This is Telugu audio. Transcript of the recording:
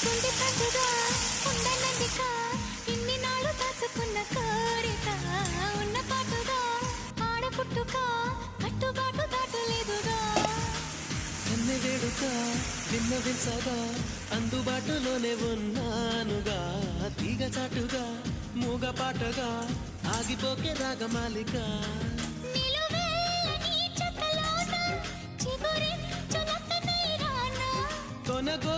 గుండె పండుగా ఉండనందిక ఇన్ని నాడు దాచుకున్న కోరిక ఉన్న పాటుగా ఆడపుట్టుక కట్టుబాటు దాటలేదుగా కన్నె వేడుక విన్నవించగా అందుబాటులోనే ఉన్నానుగా తీగ చాటుగా మూగ పాటగా ఆగిపోకే రాగమాలిక నిలువెల్ల నీ చెత్తలోన చిగురించునొక్క నీరాన కొనగో